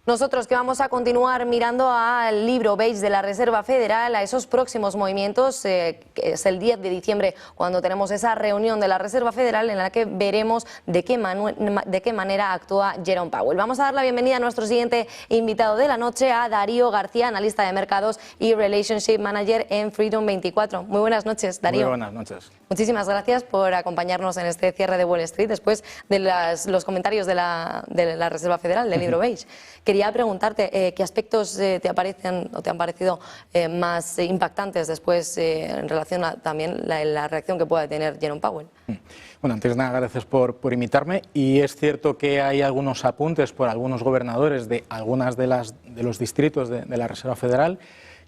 Nosotros que vamos a continuar mirando al libro beige de la Reserva Federal, a esos próximos movimientos, que es el 10 de diciembre cuando tenemos esa reunión de la Reserva Federal en la que veremos de qué manera actúa Jerome Powell. Vamos a dar la bienvenida a nuestro siguiente invitado de la noche, a Darío García, analista de mercados y Relationship Manager en Freedom 24. Muy buenas noches, Darío. Muy buenas noches. Muchísimas gracias por acompañarnos en este cierre de Wall Street después de los comentarios de la Reserva Federal del libro beige. Quería preguntarte qué aspectos te aparecen o te han parecido más impactantes después en relación a también la reacción que pueda tener Jerome Powell. Bueno, antes de nada, gracias por invitarme. Y es cierto que hay algunos apuntes por algunos gobernadores de algunas de los distritos de la Reserva Federal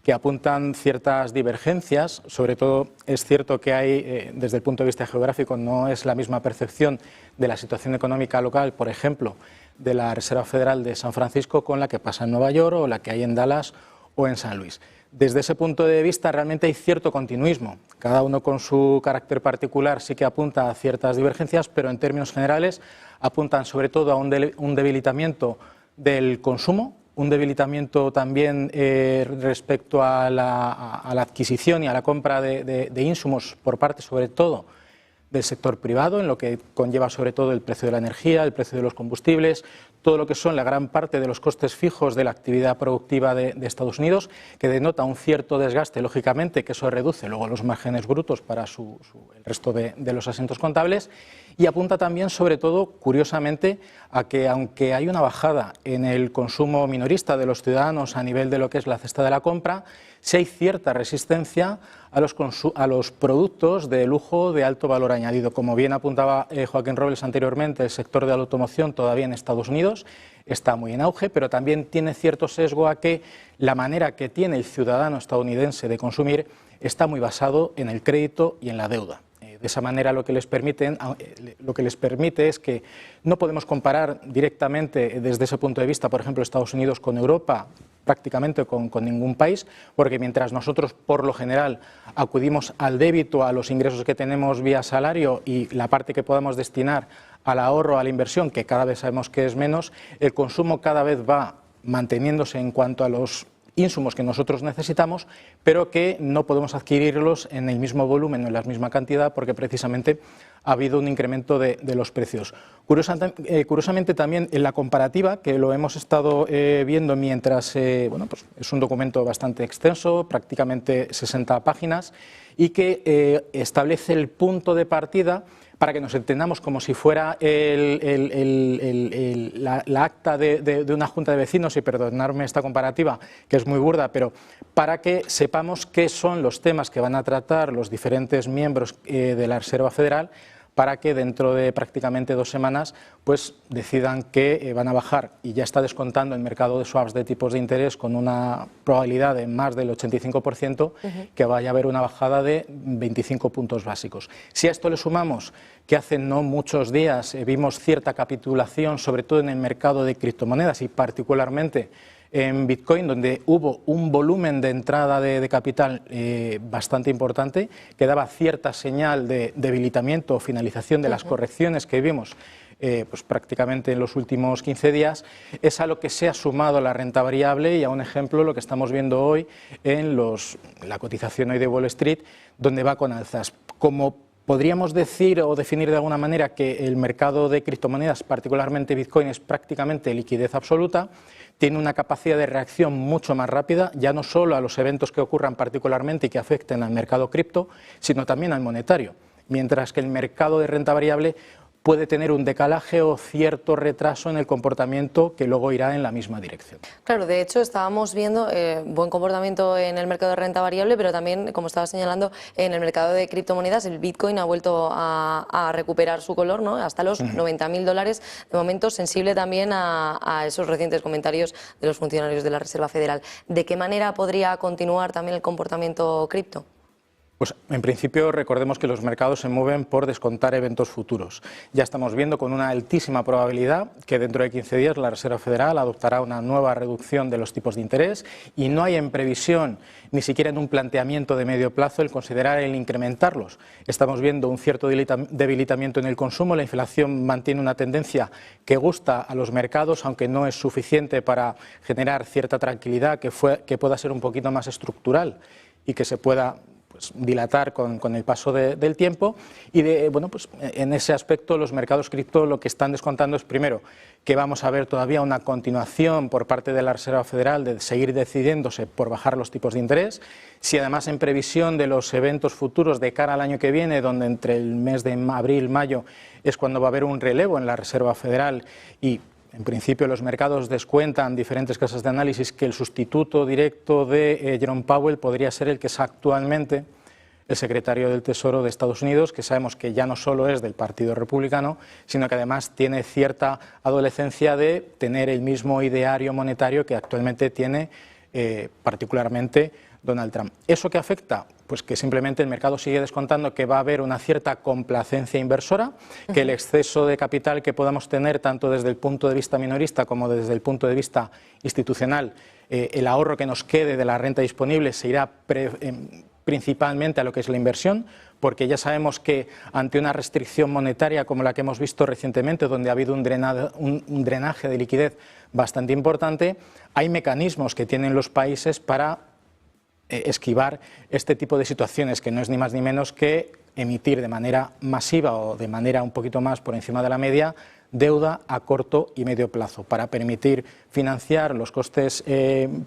que apuntan ciertas divergencias. Sobre todo es cierto que hay, desde el punto de vista geográfico, no es la misma percepción de la situación económica local, por ejemplo, de la Reserva Federal de San Francisco con la que pasa en Nueva York o la que hay en Dallas o en San Luis. Desde ese punto de vista realmente hay cierto continuismo, cada uno con su carácter particular sí que apunta a ciertas divergencias, pero en términos generales apuntan sobre todo a un debilitamiento del consumo, un debilitamiento también respecto a la adquisición y a la compra de insumos por parte sobre todo del sector privado, en lo que conlleva sobre todo el precio de la energía, el precio de los combustibles, todo lo que son la gran parte de los costes fijos de la actividad productiva de Estados Unidos, que denota un cierto desgaste, lógicamente, que eso reduce luego los márgenes brutos para el resto de los asientos contables, y apunta también, sobre todo, curiosamente, a que aunque hay una bajada en el consumo minorista de los ciudadanos a nivel de lo que es la cesta de la compra, sí hay cierta resistencia a los productos de lujo de alto valor añadido. Como bien apuntaba Joaquín Robles anteriormente, el sector de la automoción todavía en Estados Unidos está muy en auge, pero también tiene cierto sesgo a que la manera que tiene el ciudadano estadounidense de consumir está muy basado en el crédito y en la deuda. De esa manera lo que les permite es que no podemos comparar directamente desde ese punto de vista, por ejemplo, Estados Unidos con Europa, prácticamente con ningún país, porque mientras nosotros por lo general acudimos al débito, a los ingresos que tenemos vía salario y la parte que podamos destinar al ahorro, a la inversión, que cada vez sabemos que es menos, el consumo cada vez va manteniéndose en cuanto a los insumos que nosotros necesitamos, pero que no podemos adquirirlos en el mismo volumen o en la misma cantidad porque precisamente ha habido un incremento de los precios. Curiosamente también en la comparativa, que lo hemos estado viendo mientras, bueno, pues es un documento bastante extenso, prácticamente 60 páginas, y que establece el punto de partida para que nos entendamos como si fuera la acta de una junta de vecinos, y perdonarme esta comparativa que es muy burda, pero para que sepamos qué son los temas que van a tratar los diferentes miembros de la Reserva Federal, para que dentro de prácticamente 2 semanas pues decidan que van a bajar, y ya está descontando el mercado de swaps de tipos de interés con una probabilidad de más del 85% que vaya a haber una bajada de 25 puntos básicos. Si a esto le sumamos que hace no muchos días vimos cierta capitulación, sobre todo en el mercado de criptomonedas y particularmente en Bitcoin, donde hubo un volumen de entrada de capital bastante importante, que daba cierta señal de debilitamiento o finalización de las correcciones que vimos pues prácticamente en los últimos 15 días, es a lo que se ha sumado la renta variable y a un ejemplo lo que estamos viendo hoy en la cotización hoy de Wall Street, donde va con alzas. Como podríamos decir o definir de alguna manera que el mercado de criptomonedas, particularmente Bitcoin, es prácticamente liquidez absoluta, tiene una capacidad de reacción mucho más rápida, ya no solo a los eventos que ocurran particularmente y que afecten al mercado cripto, sino también al monetario, mientras que el mercado de renta variable puede tener un decalaje o cierto retraso en el comportamiento que luego irá en la misma dirección. Claro, de hecho estábamos viendo buen comportamiento en el mercado de renta variable, pero también, como estaba señalando, en el mercado de criptomonedas el Bitcoin ha vuelto a recuperar su color, ¿no?, hasta los $90.000, de momento sensible también a esos recientes comentarios de los funcionarios de la Reserva Federal. ¿De qué manera podría continuar también el comportamiento cripto? Pues en principio recordemos que los mercados se mueven por descontar eventos futuros. Ya estamos viendo con una altísima probabilidad que dentro de 15 días la Reserva Federal adoptará una nueva reducción de los tipos de interés y no hay en previsión, ni siquiera en un planteamiento de medio plazo, el considerar el incrementarlos. Estamos viendo un cierto debilitamiento en el consumo, la inflación mantiene una tendencia que gusta a los mercados, aunque no es suficiente para generar cierta tranquilidad que pueda ser un poquito más estructural y que se pueda dilatar con el paso del tiempo y en ese aspecto los mercados cripto lo que están descontando es primero que vamos a ver todavía una continuación por parte de la Reserva Federal de seguir decidiéndose por bajar los tipos de interés, si además en previsión de los eventos futuros de cara al año que viene, donde entre el mes de abril, mayo es cuando va a haber un relevo en la Reserva Federal y en principio los mercados descuentan diferentes casas de análisis que el sustituto directo de Jerome Powell podría ser el que es actualmente el secretario del Tesoro de Estados Unidos, que sabemos que ya no solo es del Partido Republicano, sino que además tiene cierta adolescencia de tener el mismo ideario monetario que actualmente tiene particularmente Donald Trump. ¿Eso qué afecta? Pues que simplemente el mercado sigue descontando que va a haber una cierta complacencia inversora, que el exceso de capital que podamos tener tanto desde el punto de vista minorista como desde el punto de vista institucional, el ahorro que nos quede de la renta disponible se irá principalmente a lo que es la inversión, porque ya sabemos que ante una restricción monetaria como la que hemos visto recientemente, donde ha habido un drenaje de liquidez bastante importante, hay mecanismos que tienen los países para esquivar este tipo de situaciones, que no es ni más ni menos que emitir de manera masiva o de manera un poquito más por encima de la media deuda a corto y medio plazo para permitir financiar los costes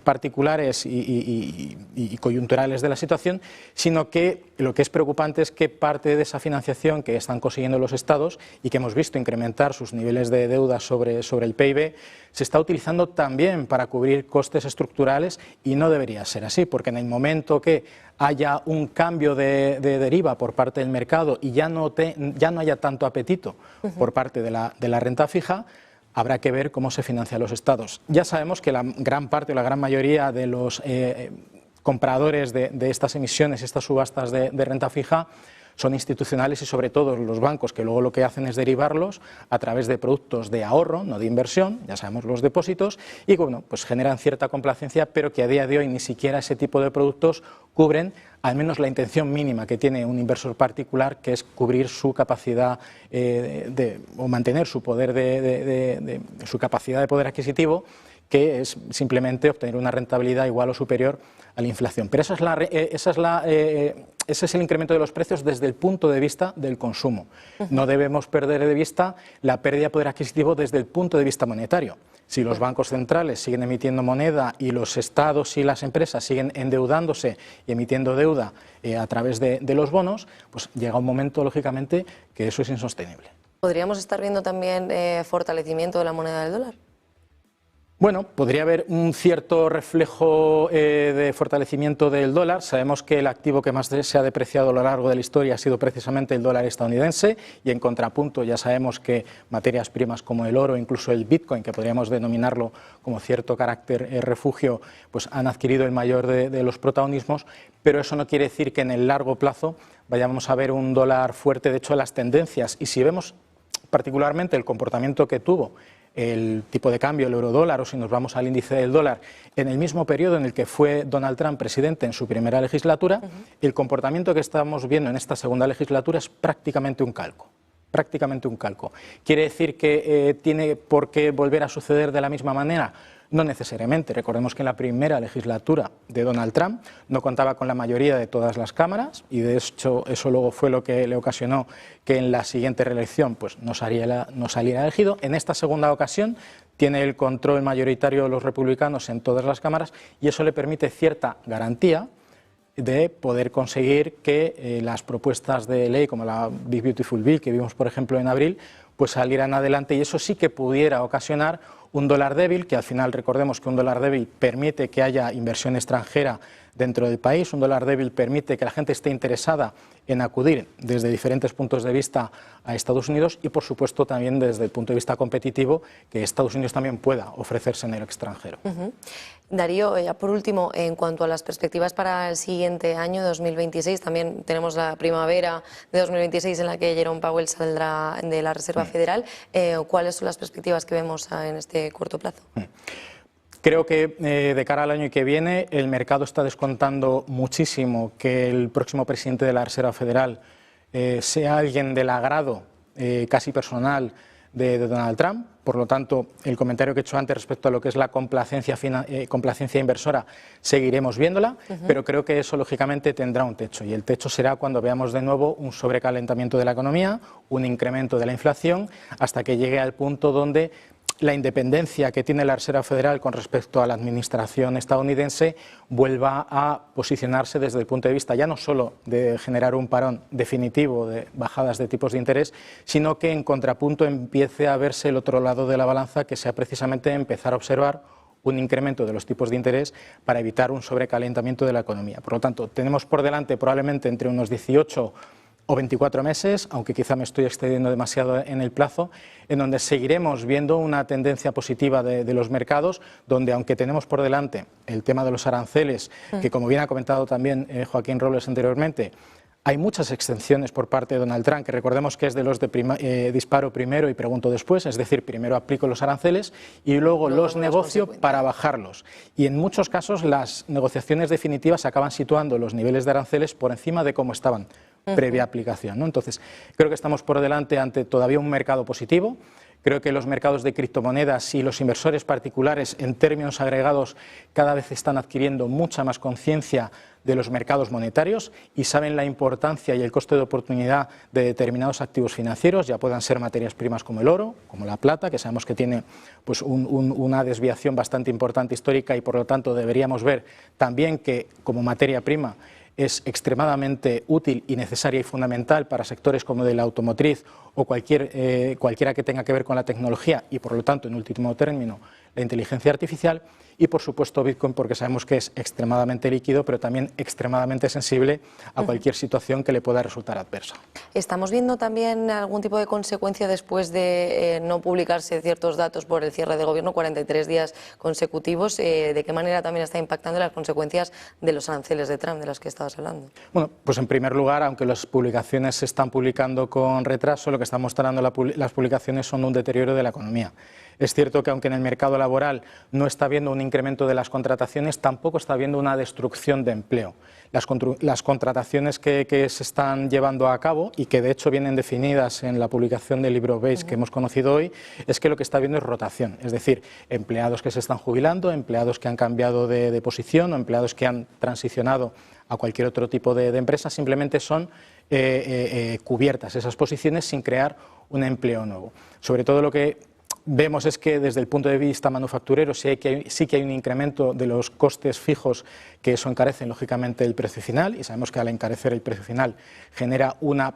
particulares y coyunturales de la situación, sino que lo que es preocupante es que parte de esa financiación que están consiguiendo los estados y que hemos visto incrementar sus niveles de deuda sobre el PIB se está utilizando también para cubrir costes estructurales y no debería ser así, porque en el momento que haya un cambio de deriva por parte del mercado y ya no haya tanto apetito por parte de la renta fija, habrá que ver cómo se financian los estados. Ya sabemos que la gran parte o la gran mayoría de los compradores de estas emisiones, estas subastas de renta fija, son institucionales y sobre todo los bancos, que luego lo que hacen es derivarlos a través de productos de ahorro, no de inversión, ya sabemos los depósitos, y bueno, pues generan cierta complacencia, pero que a día de hoy ni siquiera ese tipo de productos cubren al menos la intención mínima que tiene un inversor particular, que es cubrir su capacidad o mantener su poder su capacidad de poder adquisitivo, que es simplemente obtener una rentabilidad igual o superior a la inflación. Pero ese es el incremento de los precios desde el punto de vista del consumo. No debemos perder de vista la pérdida de poder adquisitivo desde el punto de vista monetario. Si los bancos centrales siguen emitiendo moneda y los estados y las empresas siguen endeudándose y emitiendo deuda a través de los bonos, pues llega un momento, lógicamente, que eso es insostenible. ¿Podríamos estar viendo también fortalecimiento de la moneda del dólar? Bueno, podría haber un cierto reflejo de fortalecimiento del dólar. Sabemos que el activo que más se ha depreciado a lo largo de la historia ha sido precisamente el dólar estadounidense y en contrapunto ya sabemos que materias primas como el oro, incluso el Bitcoin, que podríamos denominarlo como cierto carácter refugio, pues han adquirido el mayor de los protagonismos, pero eso no quiere decir que en el largo plazo vayamos a ver un dólar fuerte. De hecho, las tendencias, y si vemos particularmente el comportamiento que tuvo el tipo de cambio, el eurodólar, o si nos vamos al índice del dólar, en el mismo periodo en el que fue Donald Trump presidente en su primera legislatura, el comportamiento que estamos viendo en esta segunda legislatura es prácticamente un calco. Prácticamente un calco. ¿Quiere decir que tiene por qué volver a suceder de la misma manera? No necesariamente. Recordemos que en la primera legislatura de Donald Trump no contaba con la mayoría de todas las cámaras y de hecho eso luego fue lo que le ocasionó que en la siguiente reelección pues, no saliera elegido. En esta segunda ocasión tiene el control mayoritario de los republicanos en todas las cámaras y eso le permite cierta garantía de poder conseguir que las propuestas de ley como la Big Beautiful Bill que vimos por ejemplo en abril pues salieran adelante y eso sí que pudiera ocasionar un dólar débil, que al final recordemos que un dólar débil permite que haya inversión extranjera dentro del país, un dólar débil permite que la gente esté interesada en acudir desde diferentes puntos de vista a Estados Unidos y por supuesto también desde el punto de vista competitivo que Estados Unidos también pueda ofrecerse en el extranjero. Darío, ya por último, en cuanto a las perspectivas para el siguiente año, 2026, también tenemos la primavera de 2026 en la que Jerome Powell saldrá de la Reserva Federal. ¿Cuáles son las perspectivas que vemos en este corto plazo? Creo que de cara al año que viene el mercado está descontando muchísimo que el próximo presidente de la Reserva Federal sea alguien del agrado casi personal de Donald Trump. Por lo tanto, el comentario que he hecho antes respecto a lo que es la complacencia inversora, seguiremos viéndola, pero creo que eso lógicamente tendrá un techo, y el techo será cuando veamos de nuevo un sobrecalentamiento de la economía, un incremento de la inflación, hasta que llegue al punto donde la independencia que tiene la Reserva Federal con respecto a la administración estadounidense vuelva a posicionarse desde el punto de vista ya no solo de generar un parón definitivo de bajadas de tipos de interés, sino que en contrapunto empiece a verse el otro lado de la balanza, que sea precisamente empezar a observar un incremento de los tipos de interés para evitar un sobrecalentamiento de la economía. Por lo tanto, tenemos por delante probablemente entre unos 18 o 24 meses, aunque quizá me estoy excediendo demasiado en el plazo, en donde seguiremos viendo una tendencia positiva de los mercados, donde aunque tenemos por delante el tema de los aranceles, que como bien ha comentado también Joaquín Robles anteriormente, hay muchas extensiones por parte de Donald Trump, que recordemos que es de los de disparo primero y pregunto después, es decir, primero aplico los aranceles y luego los negocio para bajarlos. Y en muchos casos las negociaciones definitivas acaban situando los niveles de aranceles por encima de cómo estaban previa aplicación, ¿no? Entonces, creo que estamos por delante ante todavía un mercado positivo. Creo que los mercados de criptomonedas y los inversores particulares, en términos agregados, cada vez están adquiriendo mucha más conciencia de los mercados monetarios y saben la importancia y el coste de oportunidad de determinados activos financieros, ya puedan ser materias primas como el oro, como la plata, que sabemos que tiene pues, una desviación bastante importante histórica, y por lo tanto deberíamos ver también que como materia prima es extremadamente útil y necesaria y fundamental para sectores como de la automotriz o cualquiera que tenga que ver con la tecnología y, por lo tanto, en último término, la inteligencia artificial. Y, por supuesto, Bitcoin, porque sabemos que es extremadamente líquido, pero también extremadamente sensible a cualquier situación que le pueda resultar adversa. ¿Estamos viendo también algún tipo de consecuencia después de no publicarse ciertos datos por el cierre de gobierno, 43 días consecutivos? ¿De qué manera también está impactando las consecuencias de los aranceles de Trump, de los que estabas hablando? Bueno, pues en primer lugar, aunque las publicaciones se están publicando con retraso, lo que están mostrando las publicaciones son un deterioro de la economía. Es cierto que aunque en el mercado laboral no está habiendo un incremento de las contrataciones, tampoco está habiendo una destrucción de empleo. Las contrataciones que se están llevando a cabo y que de hecho vienen definidas en la publicación del libro Beige que hemos conocido hoy, es que lo que está habiendo es rotación, es decir, empleados que se están jubilando, empleados que han cambiado de posición o empleados que han transicionado a cualquier otro tipo de empresa, simplemente son cubiertas esas posiciones sin crear un empleo nuevo. Sobre todo lo que vemos es que desde el punto de vista manufacturero sí que hay un incremento de los costes fijos, que eso encarece lógicamente el precio final, y sabemos que al encarecer el precio final genera una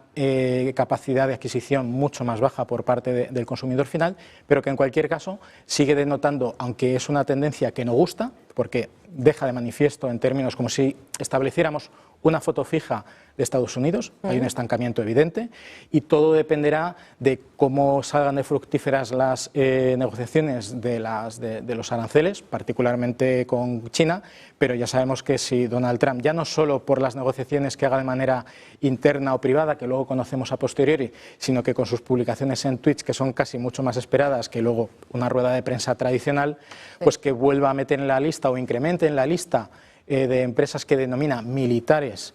capacidad de adquisición mucho más baja por parte del consumidor final, pero que en cualquier caso sigue denotando, aunque es una tendencia que no gusta, porque deja de manifiesto en términos como si estableciéramos una foto fija de Estados Unidos, hay un estancamiento evidente y todo dependerá de cómo salgan de fructíferas las negociaciones de los aranceles, particularmente con China, pero ya sabemos que si Donald Trump, ya no solo por las negociaciones que haga de manera interna o privada, que luego conocemos a posteriori, sino que con sus publicaciones en Twitch, que son casi mucho más esperadas que luego una rueda de prensa tradicional, pues que vuelva a meter en la lista o incremente en la lista de empresas que denomina militares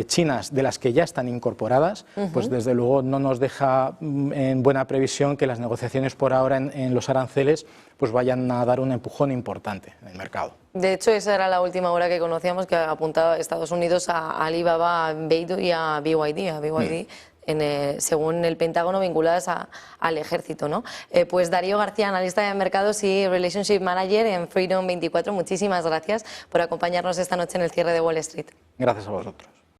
chinas, de las que ya están incorporadas, pues desde luego no nos deja en buena previsión que las negociaciones por ahora en los aranceles pues vayan a dar un empujón importante en el mercado. De hecho, esa era la última hora que conocíamos, que apuntaba Estados Unidos a Alibaba, a Baidu y a BYD. Según el Pentágono, vinculadas al ejército, ¿no? Pues Darío García, analista de mercados y Relationship Manager en Freedom 24, muchísimas gracias por acompañarnos esta noche en el cierre de Wall Street. Gracias a vosotros.